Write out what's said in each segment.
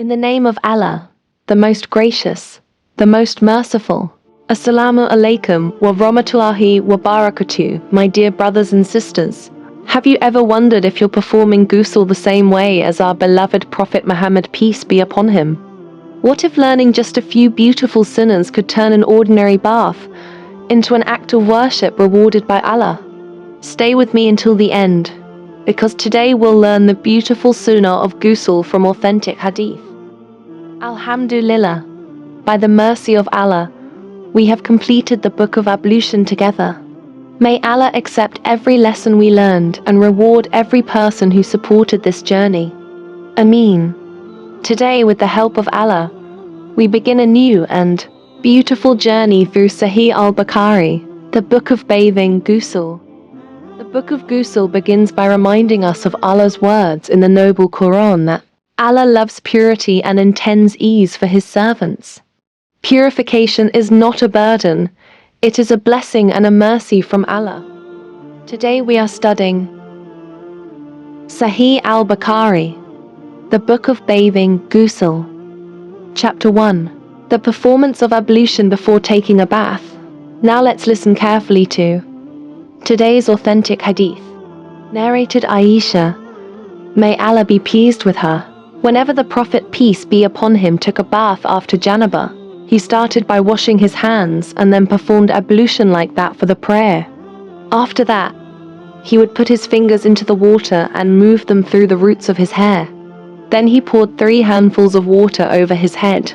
In the name of Allah, the most gracious, the most merciful. Assalamu Alaikum wa Rahmatullahi wa Barakatuh, my dear brothers and sisters. Have you ever wondered if you're performing ghusl the same way as our beloved Prophet Muhammad, peace be upon him? What if learning just a few beautiful sunnahs could turn an ordinary bath into an act of worship rewarded by Allah? Stay with me until the end, because today we'll learn the beautiful sunnah of ghusl from authentic hadith. Alhamdulillah, by the mercy of Allah, we have completed the Book of Ablution together. May Allah accept every lesson we learned and reward every person who supported this journey. Ameen. Today, with the help of Allah, we begin a new and beautiful journey through Sahih Al-Bukhari, the Book of Bathing, Ghusl. The Book of Ghusl begins by reminding us of Allah's words in the noble Quran that Allah loves purity and intends ease for His servants. Purification is not a burden, it is a blessing and a mercy from Allah. Today we are studying Sahih Al-Bukhari, the Book of Bathing, Ghusl. Chapter 1. The performance of ablution before taking a bath. Now let's listen carefully to today's authentic hadith. Narrated Aisha, may Allah be pleased with her. Whenever the Prophet, peace be upon him, took a bath after Janabah, he started by washing his hands and then performed ablution like that for the prayer. After that, he would put his fingers into the water and move them through the roots of his hair. Then he poured 3 handfuls of water over his head,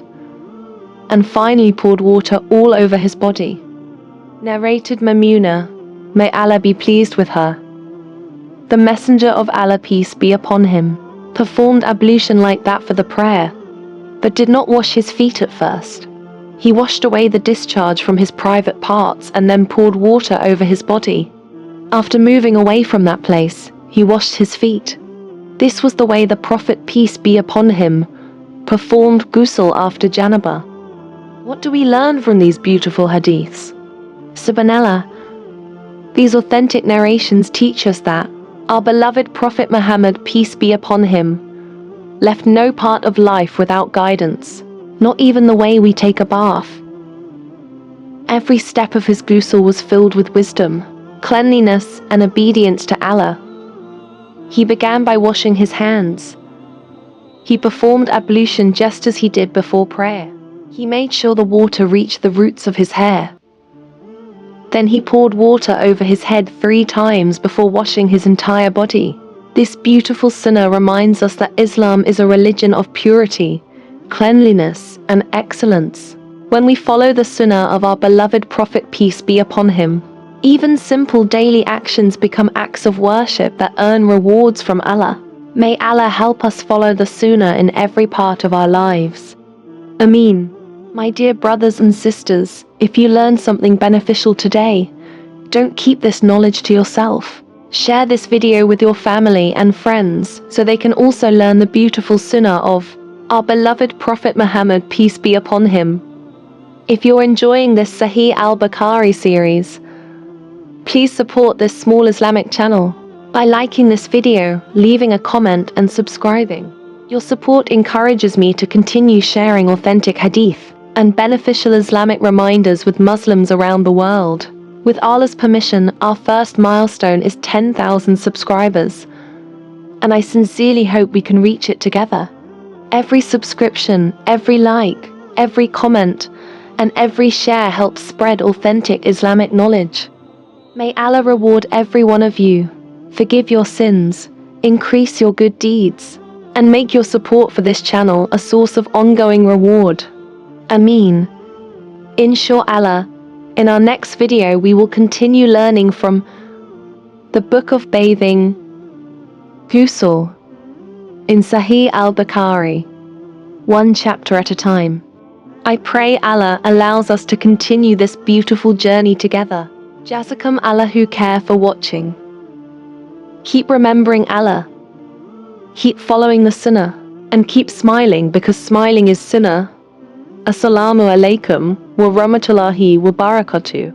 and finally poured water all over his body. Narrated Maimuna, may Allah be pleased with her. The Messenger of Allah, peace be upon him, performed ablution like that for the prayer, but did not wash his feet at first. He washed away the discharge from his private parts and then poured water over his body. After moving away from that place, he washed his feet. This was the way the Prophet, peace be upon him, performed ghusl after Janabah. What do we learn from these beautiful hadiths? Subhanallah, these authentic narrations teach us that our beloved Prophet Muhammad, peace be upon him, left no part of life without guidance, not even the way we take a bath. Every step of his ghusl was filled with wisdom, cleanliness, and obedience to Allah. He began by washing his hands. He performed ablution just as he did before prayer. He made sure the water reached the roots of his hair. Then he poured water over his head 3 times before washing his entire body. This beautiful sunnah reminds us that Islam is a religion of purity, cleanliness, and excellence. When we follow the sunnah of our beloved Prophet, peace be upon him, even simple daily actions become acts of worship that earn rewards from Allah. May Allah help us follow the sunnah in every part of our lives. Ameen. My dear brothers and sisters, if you learned something beneficial today, don't keep this knowledge to yourself. Share this video with your family and friends so they can also learn the beautiful sunnah of our beloved Prophet Muhammad, peace be upon him. If you're enjoying this Sahih Al-Bukhari series, please support this small Islamic channel by liking this video, leaving a comment, and subscribing. Your support encourages me to continue sharing authentic hadith and beneficial Islamic reminders with Muslims around the world. With Allah's permission, our first milestone is 10,000 subscribers, and I sincerely hope we can reach it together. Every subscription, every like, every comment, and every share helps spread authentic Islamic knowledge. May Allah reward every one of you, forgive your sins, increase your good deeds, and make your support for this channel a source of ongoing reward. Ameen. Inshallah, in our next video we will continue learning from the Book of Bathing, Ghusl, in Sahih Al-Bukhari, 1 chapter at a time. I pray Allah allows us to continue this beautiful journey together. Jazakum Allah who care for watching. Keep remembering Allah, keep following the sunnah, and keep smiling because smiling is sunnah. Assalamu Alaikum wa Rahmatullahi wa Barakatuh.